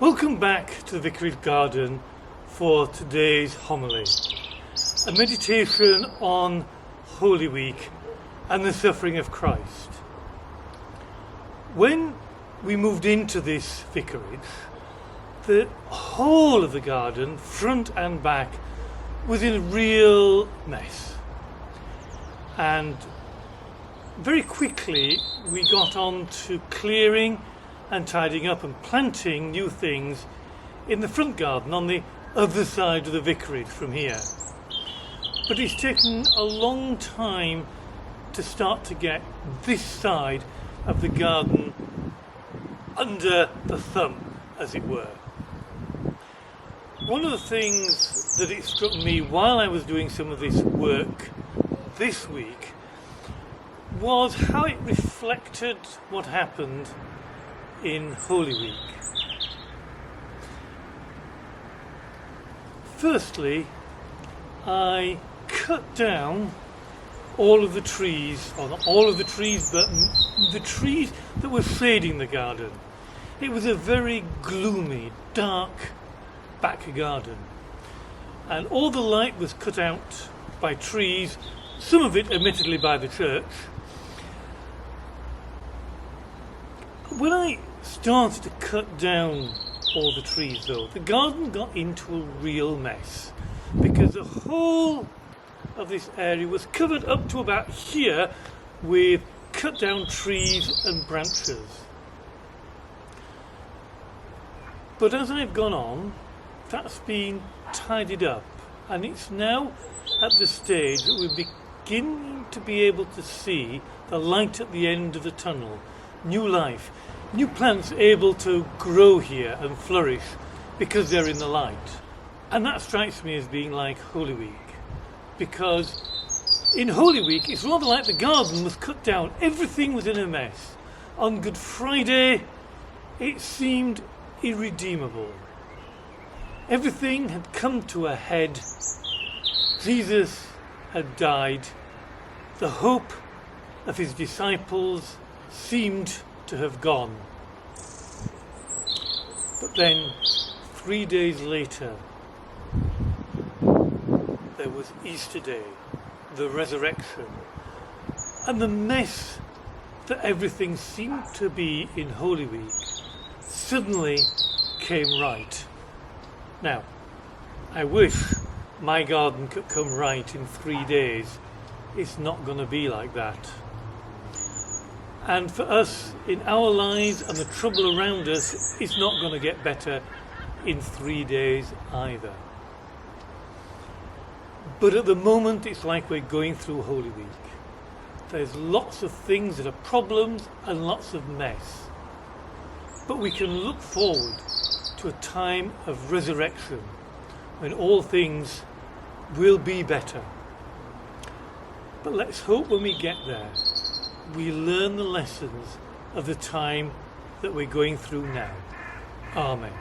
Welcome back to the Vicarage Garden for today's homily, a meditation on Holy Week and the suffering of Christ. When we moved into this vicarage, the whole of the garden, front and back, was in a real mess. And very quickly we got on to clearing and tidying up and planting new things in the front garden on the other side of the vicarage from here. But it's taken a long time to start to get this side of the garden under the thumb, as it were. One of the things that it struck me while I was doing some of this work this week was how it reflected what happened in Holy Week. Firstly, I cut down all of the trees, or not all of the trees, but the trees that were shading the garden. It was a very gloomy, dark back garden, and all the light was cut out by trees, some of it admittedly by the church. When I started to cut down all the trees, though, the garden got into a real mess, because the whole of this area was covered up to about here with cut down trees and branches. But as I've gone on, that's been tidied up, and it's now at the stage that we're beginning to be able to see the light at the end of the tunnel. New life, new plants able to grow here and flourish because they're in the light. And that strikes me as being like Holy Week, because in Holy Week it's rather like the garden was cut down, everything was in a mess. On Good Friday it seemed irredeemable. Everything had come to a head. Jesus had died. The hope of his disciples seemed to have gone. But then, 3 days later, there was Easter Day, the resurrection, and the mess that everything seemed to be in Holy Week suddenly came right. Now, I wish my garden could come right in 3 days. It's not going to be like that. And for us, in our lives and the trouble around us, it's not going to get better in 3 days either. But at the moment, it's like we're going through Holy Week. There's lots of things that are problems and lots of mess. But we can look forward to a time of resurrection when all things will be better. But let's hope when we get there, we learn the lessons of the time that we're going through now. Amen.